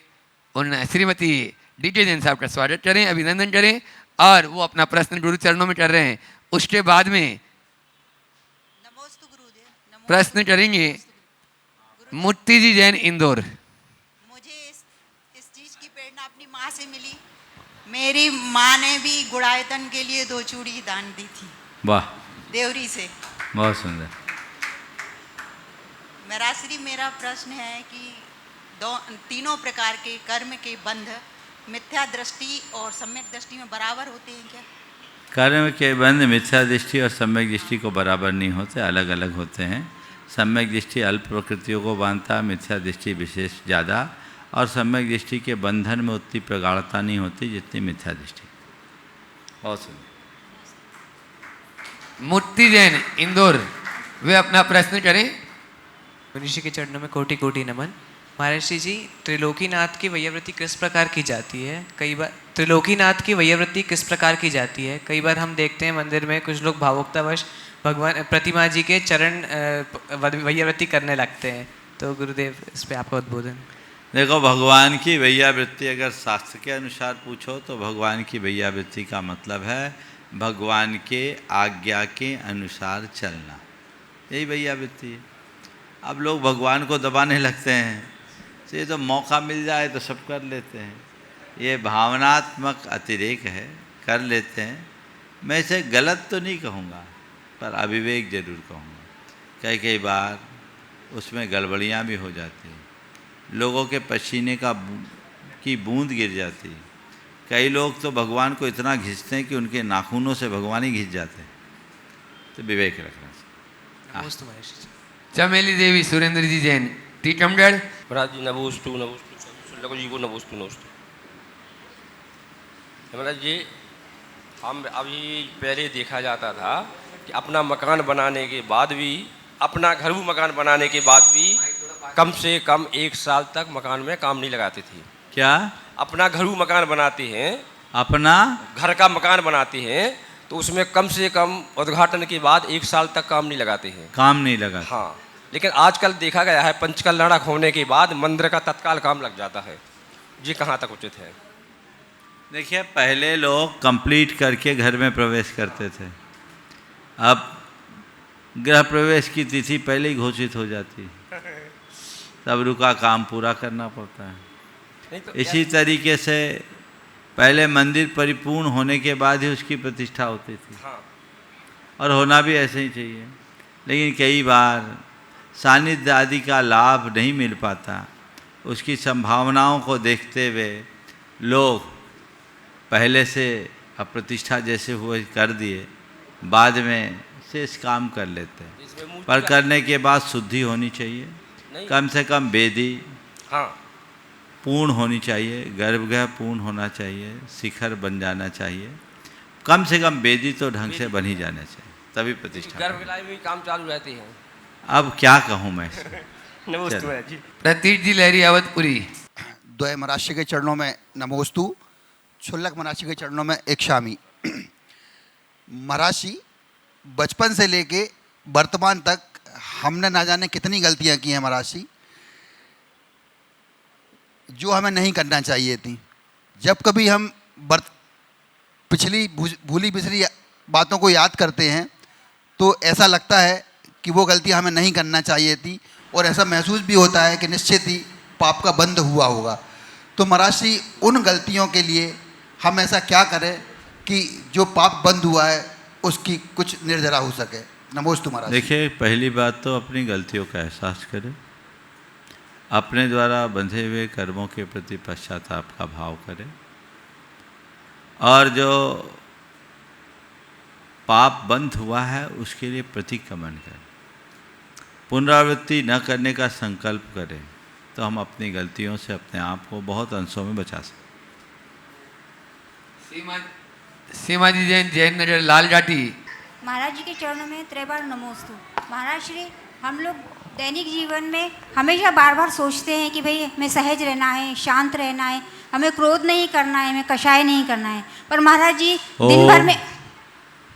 उन श्रीमती डीके जैन साहब का स्वागत करें, अभिनंदन करें। और वो अपना प्रश्न गुरु चरणों में कर रहे हैं। उसके बाद में प्रश्न करेंगे मूर्ति जी जैन इंदौर। मुझे इस चीज़ की प्रेरणा अपनी माँ से मिली। मेरी माँ ने भी गुड़ायतन के लिए 2 चूड़ी दान दी थी। वाह, देवरी से। बहुत सुंदर। महाराज, मेरा प्रश्न है कि तीनों प्रकार के कर्म के बंध मिथ्या दृष्टि और सम्यक दृष्टि में बराबर होते हैं क्या? कर्म के बंध मिथ्या दृष्टि और सम्यक दृष्टि को बराबर नहीं होते, अलग अलग होते हैं। सम्यक दृष्टि अल्प प्रकृतियों को बांधता है, मिथ्या दृष्टि विशेष ज़्यादा, और सम्यक दृष्टि के बंधन में उतनी प्रगाढ़ता नहीं होती जितनी मिथ्या दृष्टि। बहुत सुंदर। मूर्ति जैन इंदौर, वे अपना प्रश्न करें। मनीषी के चरणों में कोटि कोटि नमन। महर्षि जी, त्रिलोकीनाथ की वैयावृत्ति किस प्रकार की जाती है? कई बार त्रिलोकीनाथ की वैयावृत्ति किस प्रकार की जाती है? कई बार हम देखते हैं मंदिर में कुछ लोग भावुकतावश भगवान प्रतिमा जी के चरण वैयावृत्ति करने लगते हैं, तो गुरुदेव इस पे आपका उद्बोधन। देखो, भगवान की वैयावृत्ति अगर शास्त्र के अनुसार पूछो तो भगवान की वैयावृत्ति का मतलब है भगवान के आज्ञा के अनुसार चलना, यही वैयावृत्ति है। अब लोग भगवान को दबाने लगते हैं, तो ये तो मौका मिल जाए तो सब कर लेते हैं। ये भावनात्मक अतिरेक है, कर लेते हैं। मैं इसे गलत तो नहीं कहूँगा, पर अविवेक जरूर कहूँगा। कई बार उसमें गड़बड़ियाँ भी हो जाती हैं, लोगों के पसीने की बूंद गिर जाती है। कई लोग तो भगवान को इतना घिसते हैं कि उनके नाखूनों से भगवान ही घिस जाते हैं। तो विवेक रखना चाहिए। चमेली देवी सुरेंद्र जी जैन टीकमगढ़। महाराज जी नमोस्तु नमोस्तु जी को नमोस्तु नमोस्तु। महाराज जी, हम अभी पहले देखा जाता था कि अपना मकान बनाने के बाद भी, अपना घरेलू मकान बनाने के बाद भी कम से कम 1 साल तक मकान में काम नहीं लगाते थे। क्या? अपना घरेलू मकान बनाते हैं, अपना घर का मकान बनाते हैं, तो उसमें कम से कम उद्घाटन के बाद 1 साल तक काम नहीं लगाते हैं। काम नहीं लगा? हाँ, लेकिन आजकल देखा गया है पंचकल्याणक होने के बाद मंदिर का तत्काल काम लग जाता है। ये कहाँ तक उचित है? देखिए, पहले लोग कंप्लीट करके घर में प्रवेश करते थे, अब गृह प्रवेश की तिथि पहले ही घोषित हो जाती है, तब रुका काम पूरा करना पड़ता है। तो इसी तरीके से पहले मंदिर परिपूर्ण होने के बाद ही उसकी प्रतिष्ठा होती थी। हाँ। और होना भी ऐसे ही चाहिए। लेकिन कई बार सानिध्य आदि का लाभ नहीं मिल पाता, उसकी संभावनाओं को देखते हुए लोग पहले से अप्रतिष्ठा जैसे हुए कर दिए, बाद में शेष काम कर लेते हैं। पर करने के बाद शुद्धि होनी चाहिए, कम से कम वेदी पूर्ण होनी चाहिए, गर्भगृह पूर्ण होना चाहिए, शिखर बन जाना चाहिए, कम से कम वेदी तो ढंग से बन ही जाना चाहिए, तभी प्रतिष्ठा। गर्भगृह में काम चालू रहते हैं। अब क्या कहूँ मैं इसमें? नमस्ते चलो। महाराज जी। प्रतीक जी लहरी अवधपुरी। द्वय महाराज के चरणों में नमोस्तु, क्षुल्लक महाराज के चरणों में इक्षामि। महाराज जी, बचपन से लेके वर्तमान तक हमने ना जाने कितनी गलतियां की हैं महाराज जी, जो हमें नहीं करना चाहिए थी। जब कभी हम पिछली भूली बिसरी बातों को याद करते हैं तो ऐसा लगता है कि वो गलती हमें नहीं करना चाहिए थी, और ऐसा महसूस भी होता है कि निश्चित ही पाप का बंध हुआ होगा। तो महाराज जी, उन गलतियों के लिए हम ऐसा क्या करें कि जो पाप बंद हुआ है उसकी कुछ निर्जरा हो सके? नमोस्तु महाराज। देखिए, पहली बात तो अपनी गलतियों का एहसास करें, अपने द्वारा बंधे हुए कर्मों के प्रति पश्चाताप का भाव करें, और जो पाप बंद हुआ है उसके लिए प्रतिक्रमण करें, पुनरावृत्ति न करने का संकल्प करें, तो हम अपनी गलतियों से अपने आप को बहुत अंशों में बचा सकते। सीमा जी जैन, जैन नगर लाल घाटी। महाराज जी के चरणों में त्रैबार नमोस्तु। महाराज श्री, हम लोग दैनिक जीवन में हमेशा बार बार सोचते हैं कि भाई हमें सहज रहना है, शांत रहना है, हमें क्रोध नहीं करना है, हमें कषाय नहीं करना है, पर महाराज जी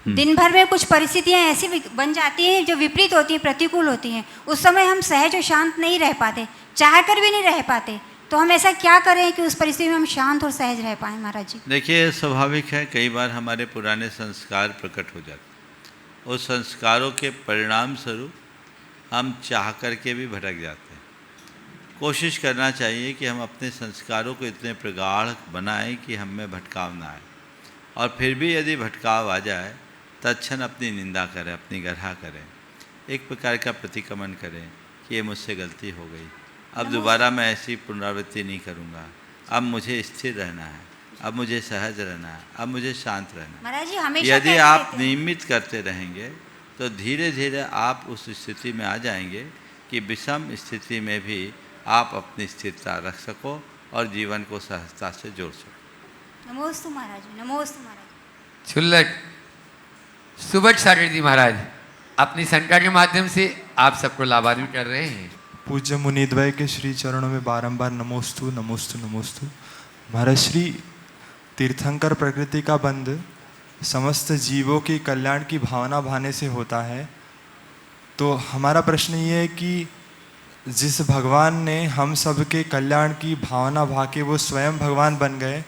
दिन भर में कुछ परिस्थितियां ऐसी बन जाती हैं जो विपरीत होती हैं, प्रतिकूल होती हैं। उस समय हम सहज और शांत नहीं रह पाते, चाह कर भी नहीं रह पाते। तो हम ऐसा क्या करें कि उस परिस्थिति में हम शांत और सहज रह पाएं महाराज जी? देखिए, स्वाभाविक है, कई बार हमारे पुराने संस्कार प्रकट हो जाते हैं। उस संस्कारों के परिणाम स्वरूप हम चाह करके भी भटक जाते हैं। कोशिश करना चाहिए कि हम अपने संस्कारों को इतने प्रगाढ़ बनाएं कि हम में भटकाव ना आए, और फिर भी यदि भटकाव आ जाए तत्क्षण अपनी निंदा करें, अपनी गढ़ा करें, एक प्रकार का प्रतिक्रमण करें कि ये मुझसे गलती हो गई, अब दोबारा मैं ऐसी पुनरावृत्ति नहीं करूँगा, अब मुझे स्थिर रहना है, अब मुझे सहज रहना है, अब मुझे शांत रहना है। महाराज जी, हमेशा यदि आप नियमित करते रहेंगे तो धीरे धीरे आप उस स्थिति में आ जाएंगे कि विषम स्थिति में भी आप अपनी स्थिरता रख सको और जीवन को सहजता से जोड़ सको। नमोस्तु महाराज जी, नमोस्तु महाराज। क्षुल्लक सुबह सागर जी महाराज, अपनी संख्या के माध्यम से आप सबको लाभान्वित कर रहे हैं। पूज्य मुनिद्वय के श्री चरणों में बारंबार नमोस्तु नमोस्तु नमोस्तु। महाराज श्री, तीर्थंकर प्रकृति का बंध समस्त जीवों की कल्याण की भावना भाने से होता है। तो हमारा प्रश्न ये है कि जिस भगवान ने हम सब के कल्याण की भावना भा के वो स्वयं भगवान बन गए,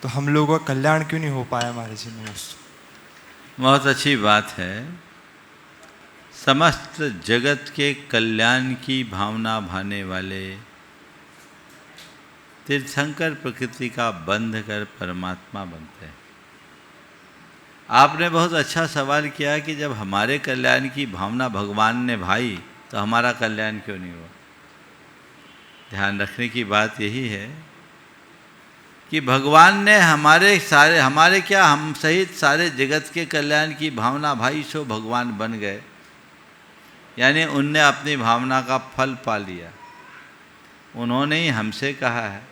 तो हम लोगों का कल्याण क्यों नहीं हो पाया? महाराज जी नमोस्तु। बहुत अच्छी बात है। समस्त जगत के कल्याण की भावना भाने वाले तीर्थंकर प्रकृति का बंध कर परमात्मा बनते हैं। आपने बहुत अच्छा सवाल किया कि जब हमारे कल्याण की भावना भगवान ने भाई तो हमारा कल्याण क्यों नहीं हुआ? ध्यान रखने की बात यही है कि भगवान ने हमारे क्या, हम सहित सारे जगत के कल्याण की भावना भाई, सो भगवान बन गए। यानी उनने अपनी भावना का फल पा लिया। उन्होंने ही हमसे कहा है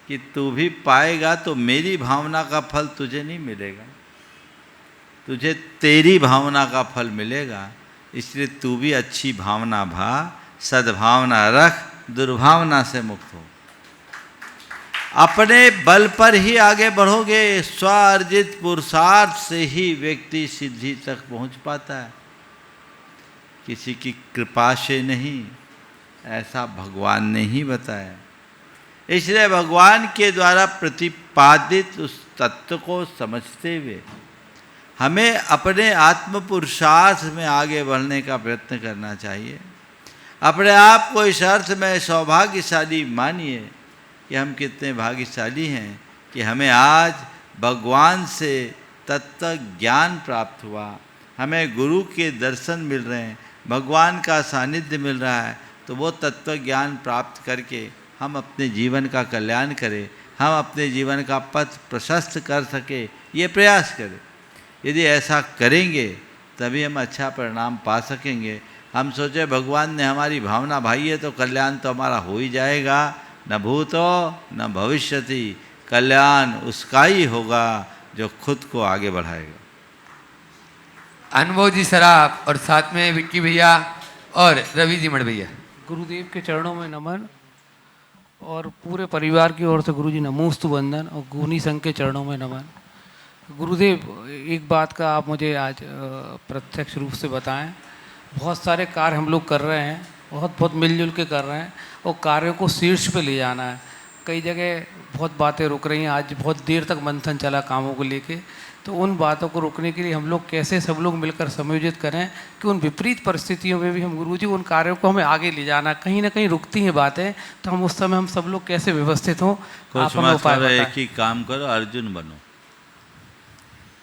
कि तू भी पाएगा तो मेरी भावना का फल तुझे नहीं मिलेगा, तुझे तेरी भावना का फल मिलेगा। इसलिए तू भी अच्छी भावना भा, सद्भावना रख, दुर्भावना से मुक्त हो। अपने बल पर ही आगे बढ़ोगे। स्वार्जित पुरुषार्थ से ही व्यक्ति सिद्धि तक पहुंच पाता है, किसी की कृपा से नहीं। ऐसा भगवान ने ही बताया। इसलिए भगवान के द्वारा प्रतिपादित उस तत्व को समझते हुए हमें अपने आत्म पुरुषार्थ में आगे बढ़ने का प्रयत्न करना चाहिए। अपने आप को इस अर्थ में सौभाग्यशाली मानिए कि हम कितने भाग्यशाली हैं कि हमें आज भगवान से तत्व ज्ञान प्राप्त हुआ, हमें गुरु के दर्शन मिल रहे हैं, भगवान का सानिध्य मिल रहा है। तो वो तत्व ज्ञान प्राप्त करके हम अपने जीवन का कल्याण करें, हम अपने जीवन का पथ प्रशस्त कर सके, ये प्रयास करें। यदि ऐसा करेंगे तभी हम अच्छा परिणाम पा सकेंगे। हम सोचे भगवान ने हमारी भावना भाई है तो कल्याण तो हमारा हो ही जाएगा। न भूतो न भविष्यति, कल्याण उसका ही होगा जो खुद को आगे बढ़ाएगा। अनुभव जी सराफ और साथ में विक्की भैया और रवि जी मड़वैया। गुरुदेव के चरणों में नमन और पूरे परिवार की ओर से गुरुजी नमोस्तु वंदन और गुनी संघ के चरणों में नमन। गुरुदेव, एक बात का आप मुझे आज प्रत्यक्ष रूप से बताएं। बहुत सारे कार्य हम लोग कर रहे हैं, बहुत मिलजुल के कर रहे हैं और कार्यों को शीर्ष पे ले जाना है। कई जगह बहुत बातें रुक रही हैं, आज बहुत देर तक मंथन चला कामों को लेके, तो उन बातों को रोकने के लिए हम लोग कैसे सब लोग मिलकर समयोजित करें कि उन विपरीत परिस्थितियों में भी हम गुरुजी उन कार्यों को हमें आगे ले जाना। कहीं ना कहीं रुकती हैं बातें, तो हम उस समय हम सब लोग कैसे व्यवस्थित हों, आप हमें उपाय बताएं। एक ही काम करो, अर्जुन बनो।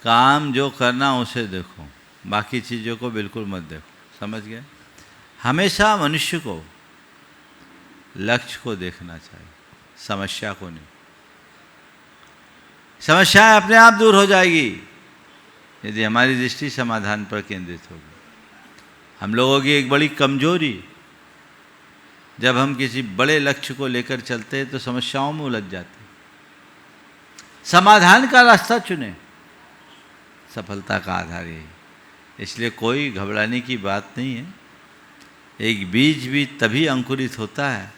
काम जो करना उसे देखो, बाकी चीज़ों को बिल्कुल मत देखो। समझ गए? हमेशा मनुष्य को लक्ष्य को देखना चाहिए, समस्या को नहीं। समस्याएं अपने आप दूर हो जाएगी यदि हमारी दृष्टि समाधान पर केंद्रित होगी। हम लोगों की एक बड़ी कमजोरी, जब हम किसी बड़े लक्ष्य को लेकर चलते हैं तो समस्याओं में उलझ जाते हैं। समाधान का रास्ता चुने, सफलता का आधार यही। इसलिए कोई घबराने की बात नहीं है। एक बीज भी तभी अंकुरित होता है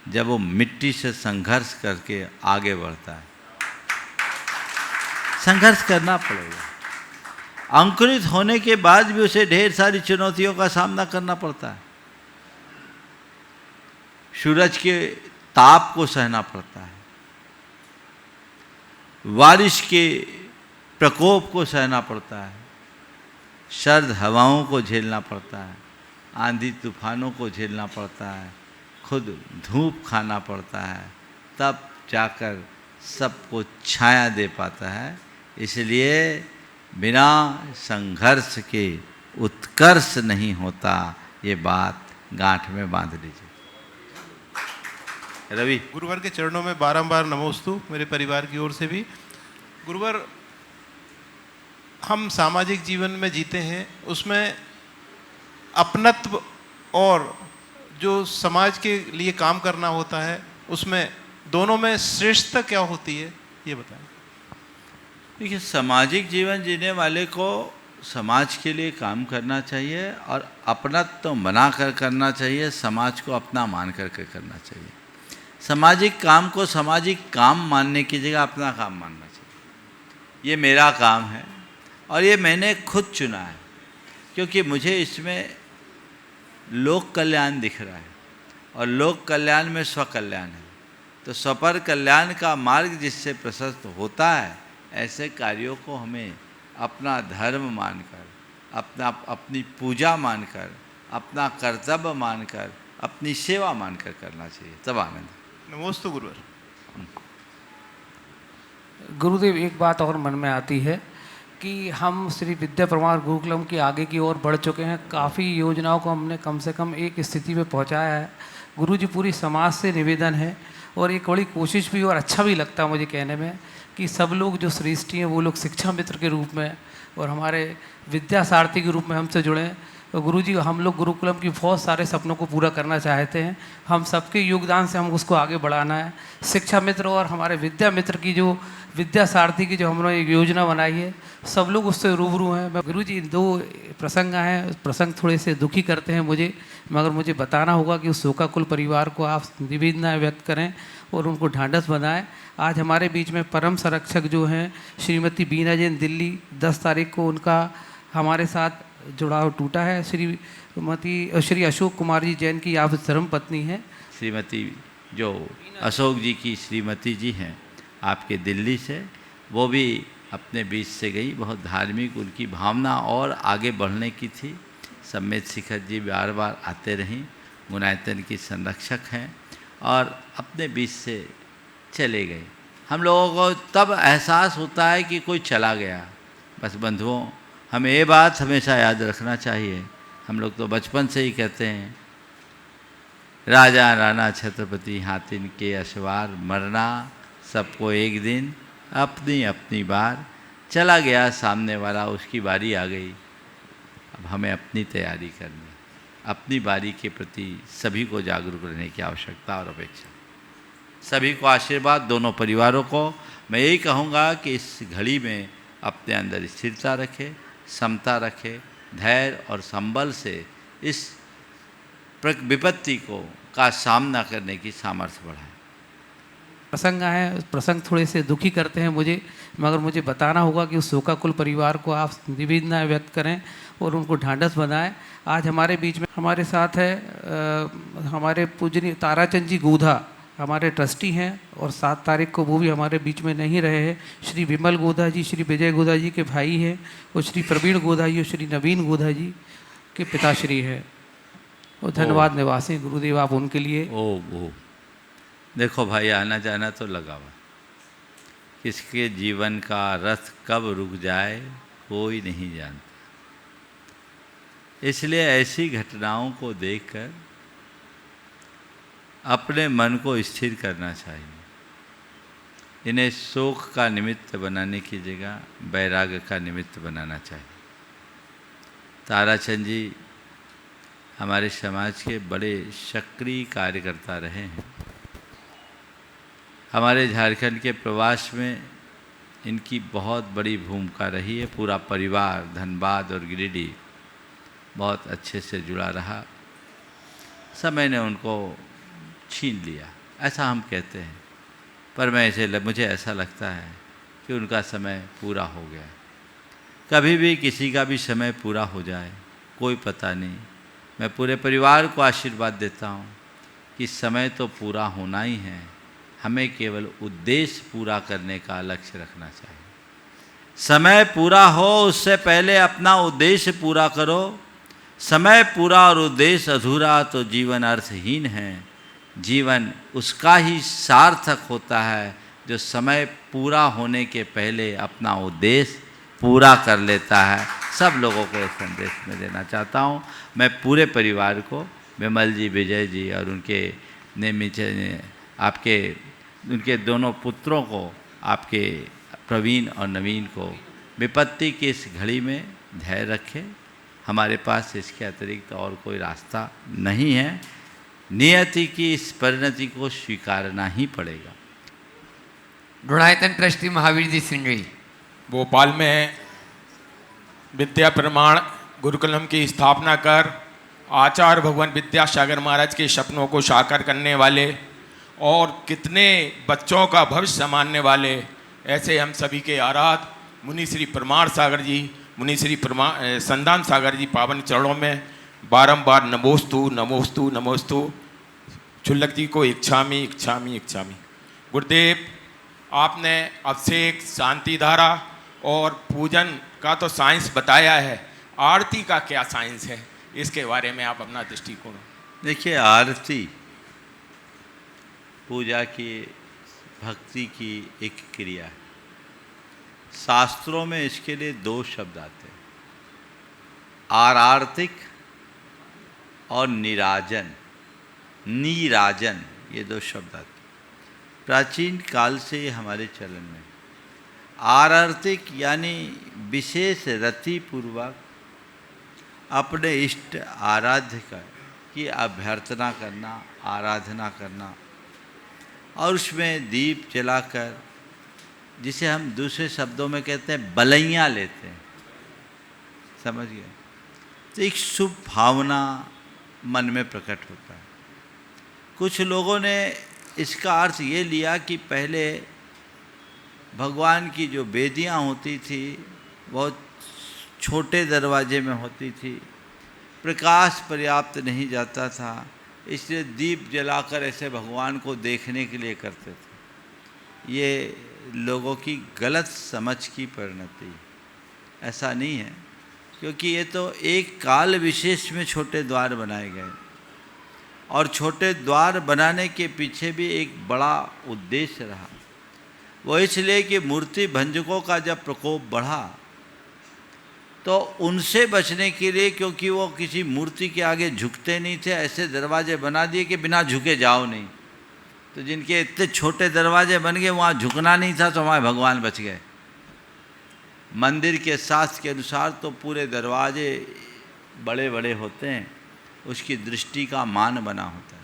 जब वो मिट्टी से संघर्ष करके आगे बढ़ता है। संघर्ष करना पड़ेगा। अंकुरित होने के बाद भी उसे ढेर सारी चुनौतियों का सामना करना पड़ता है। सूरज के ताप को सहना पड़ता है, बारिश के प्रकोप को सहना पड़ता है, सर्द हवाओं को झेलना पड़ता है, आंधी तूफानों को झेलना पड़ता है, खुद धूप खाना पड़ता है, तब जाकर सबको छाया दे पाता है। इसलिए बिना संघर्ष के उत्कर्ष नहीं होता, ये बात गांठ में बांध लीजिए। रवि। गुरुवर के चरणों में बारंबार नमोस्तु मेरे परिवार की ओर से भी। गुरुवर, हम सामाजिक जीवन में जीते हैं, उसमें अपनत्व और जो समाज के लिए काम करना होता है, उसमें दोनों में श्रेष्ठता क्या होती है, ये बताएं। देखिए, सामाजिक जीवन जीने वाले को समाज के लिए काम करना चाहिए और अपनत्व बना कर करना चाहिए, समाज को अपना मान कर करना चाहिए। सामाजिक काम को सामाजिक काम मानने की जगह अपना काम मानना चाहिए। ये मेरा काम है और ये मैंने खुद चुना है, क्योंकि मुझे इसमें लोक कल्याण दिख रहा है और लोक कल्याण में स्व कल्याण है। तो स्वपर कल्याण का मार्ग जिससे प्रशस्त होता है, ऐसे कार्यों को हमें अपना धर्म मानकर, अपनी पूजा मानकर, अपना कर्तव्य मानकर, अपनी सेवा मानकर करना चाहिए, तब आनंद। नमोस्तु गुरुवर। गुरुदेव, एक बात और मन में आती है कि हम श्री विद्या प्रमाण गुरुकुलम की आगे की ओर बढ़ चुके हैं। काफ़ी योजनाओं को हमने कम से कम एक स्थिति में पहुंचाया है। गुरुजी, पूरी समाज से निवेदन है और एक बड़ी कोशिश भी और अच्छा भी लगता है मुझे कहने में कि सब लोग जो श्रेष्ठी हैं वो लोग शिक्षा मित्र के रूप में और हमारे विद्या सारथी के रूप में हमसे जुड़े। तो गुरुजी, हम लोग गुरुकुलम की बहुत सारे सपनों को पूरा करना चाहते हैं। हम सबके योगदान से हम उसको आगे बढ़ाना है। शिक्षा मित्र और हमारे विद्या मित्र की जो विद्या सारथी की जो हमने एक योजना बनाई है, सब लोग उससे रूबरू हैं। मैं गुरुजी, दो प्रसंग हैं, प्रसंग थोड़े से दुखी करते हैं मुझे, मगर मुझे बताना होगा कि उस शोकाकुल परिवार को आप निवेदना व्यक्त करें और उनको ढांढस बनाएं। आज हमारे बीच में परम संरक्षक जो हैं श्रीमती बीना जैन दिल्ली, 10 तारीख को उनका हमारे साथ जुड़ाव टूटा है। श्री अशोक कुमार जी जैन की आप धर्म पत्नी हैं। श्रीमती जो अशोक जी की श्रीमती जी हैं आपके दिल्ली से, वो भी अपने बीच से गई। बहुत धार्मिक उनकी भावना और आगे बढ़ने की थी। सम्मेत शिखर जी बार बार आते रहीं, गुणायतन की संरक्षक हैं और अपने बीच से चले गए। हम लोगों को तब एहसास होता है कि कोई चला गया। बस बंधुओं, हमें ये बात हमेशा याद रखना चाहिए। हम लोग तो बचपन से ही कहते हैं, राजा राणा छत्रपति हाथिन के अशवार, मरना सबको एक दिन, अपनी अपनी बार। चला गया सामने वाला, उसकी बारी आ गई। अब हमें अपनी तैयारी करनी, अपनी बारी के प्रति सभी को जागरूक रहने की आवश्यकता और अपेक्षा। सभी को आशीर्वाद, दोनों परिवारों को मैं यही कहूँगा कि इस घड़ी में अपने अंदर स्थिरता रखे, समता रखे, धैर्य और संबल से इस विपत्ति का सामना करने की सामर्थ्य बढ़ाए। प्रसंग आए, प्रसंग थोड़े से दुखी करते हैं मुझे, मगर मुझे बताना होगा कि उस शोकाकुल परिवार को आप निवेदना व्यक्त करें और उनको ढांढस बनाएं। आज हमारे बीच में हमारे साथ है हमारे पूजनीय ताराचंद जी गोधा, हमारे ट्रस्टी हैं, और 7 तारीख को वो भी हमारे बीच में नहीं रहे हैं। श्री विमल गोधा जी श्री विजय गोधा जी के भाई हैं, और श्री प्रवीण गोधा जी और श्री नवीन गोधा जी के पिताश्री हैं। और धन्यवाद निवासी गुरुदेव आप उनके लिए। ओ देखो भाई, आना जाना तो लगा हुआ, किसके जीवन का रथ कब रुक जाए कोई नहीं जानता। इसलिए ऐसी घटनाओं को देखकर अपने मन को स्थिर करना चाहिए। इन्हें शोक का निमित्त बनाने की जगह वैराग्य का निमित्त बनाना चाहिए। ताराचंद जी हमारे समाज के बड़े सक्रिय कार्यकर्ता रहे हैं। हमारे झारखंड के प्रवास में इनकी बहुत बड़ी भूमिका रही है। पूरा परिवार धनबाद और गिरिडीह बहुत अच्छे से जुड़ा रहा। समय ने उनको छीन लिया, ऐसा हम कहते हैं, पर मुझे ऐसा लगता है कि उनका समय पूरा हो गया। कभी भी किसी का भी समय पूरा हो जाए कोई पता नहीं। मैं पूरे परिवार को आशीर्वाद देता हूँ कि समय तो पूरा होना ही है, हमें केवल उद्देश्य पूरा करने का लक्ष्य रखना चाहिए। समय पूरा हो उससे पहले अपना उद्देश्य पूरा करो। समय पूरा और उद्देश्य अधूरा तो जीवन अर्थहीन है। जीवन उसका ही सार्थक होता है जो समय पूरा होने के पहले अपना उद्देश्य पूरा कर लेता है। सब लोगों को इस संदेश में देना चाहता हूँ। मैं पूरे परिवार को, विमल जी, विजय जी और उनके दोनों पुत्रों को, आपके प्रवीण और नवीन को, विपत्ति की इस घड़ी में धैर्य रखें। हमारे पास इसके अतिरिक्त और कोई रास्ता नहीं है। नियति की इस परिणति को स्वीकारना ही पड़ेगा। गुणायतन ट्रस्टी महावीर जी सिंगई। भोपाल में विद्या प्रमाण गुरुकुलम की स्थापना कर आचार्य भगवान विद्यासागर महाराज के सपनों को साकार करने वाले और कितने बच्चों का भविष्य संभालने वाले ऐसे हम सभी के आराध्य मुनि श्री प्रमाण सागर जी, मुनि श्री संधान सागर जी पावन चरणों में बारंबार नमोस्तु नमोस्तु नमोस्तु। क्षुल्लक जी को इच्छामी इच्छामी इच्छामी। गुरुदेव, आपने अभिषेक, शांति धारा और पूजन का तो साइंस बताया है, आरती का क्या साइंस है, इसके बारे में आप अपना दृष्टिकोण। देखिए, आरती पूजा की, भक्ति की एक क्रिया है। शास्त्रों में इसके लिए 2 शब्द आते हैं, आरार्तिक और निराजन। नीराजन, ये 2 शब्द आते हैं। प्राचीन काल से ये हमारे चलन में। आरार्तिक यानी विशेष रति पूर्वक अपने इष्ट आराध्य की अभ्यर्थना करना, आराधना करना, और उसमें दीप जलाकर, जिसे हम दूसरे शब्दों में कहते हैं बलैया लेते हैं, समझ गए? तो एक शुभ भावना मन में प्रकट होता है। कुछ लोगों ने इसका अर्थ ये लिया कि पहले भगवान की जो वेदियाँ होती थी बहुत छोटे दरवाजे में होती थी, प्रकाश पर्याप्त नहीं जाता था, इसलिए दीप जलाकर ऐसे भगवान को देखने के लिए करते थे। ये लोगों की गलत समझ की परिणति। ऐसा नहीं है, क्योंकि ये तो एक काल विशेष में छोटे द्वार बनाए गए, और छोटे द्वार बनाने के पीछे भी एक बड़ा उद्देश्य रहा। वो इसलिए कि मूर्ति भंजकों का जब प्रकोप बढ़ा तो उनसे बचने के लिए, क्योंकि वो किसी मूर्ति के आगे झुकते नहीं थे, ऐसे दरवाजे बना दिए कि बिना झुके जाओ नहीं। तो जिनके इतने छोटे दरवाजे बन गए, वहाँ झुकना नहीं था, तो हमारे भगवान बच गए। मंदिर के शास्त्र के अनुसार तो पूरे दरवाजे बड़े बड़े होते हैं, उसकी दृष्टि का मान बना होता है।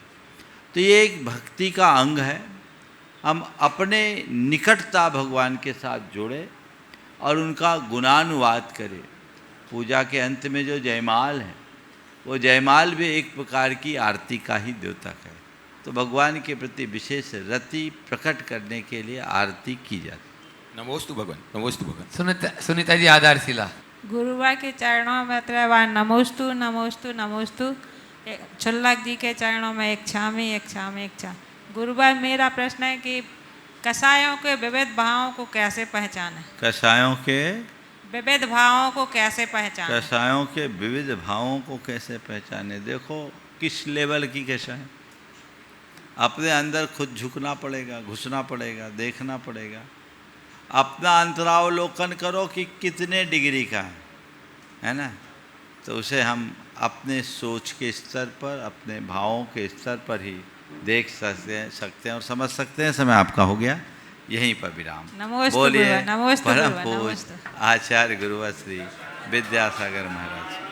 तो ये एक भक्ति का अंग है। हम अपने निकटता भगवान के साथ जोड़े और उनका गुणानुवाद करें। पूजा के अंत में जो जयमाल है वो जयमाल भी एक प्रकार की आरती का ही द्योतक है। तो भगवान के प्रति विशेष रति प्रकट करने के लिए आरती की जाती। नमोस्तु भगवान, नमोस्तु भगवान। सुनीता जी आधारशिला। गुरुवार के चरणों में त्रैवार नमोस्तु नमोस्तु नमोस्तु। छुल्लक जी के चरणों में एक छामी एक छामी एक छाम। गुरुवार मेरा प्रश्न है कि कसायों के विविध भावों को कैसे पहचाने? कसायों के विविध भावों को कैसे पहचाने? कसायों के विविध भावों को कैसे पहचाने? देखो किस लेवल की कसाय, अपने अंदर खुद झुकना पड़ेगा, घुसना पड़ेगा, देखना पड़ेगा। अपना अंतरावलोकन करो कि कितने डिग्री का है ना, तो उसे हम अपने सोच के स्तर पर, अपने भावों के स्तर पर ही देख सकते हैं और समझ सकते हैं। समय आपका हो गया, यहीं पर विराम। नमोस्तु बोलिए नमोस्तु परम पूज्य आचार्य गुरुवर श्री विद्यासागर महाराज।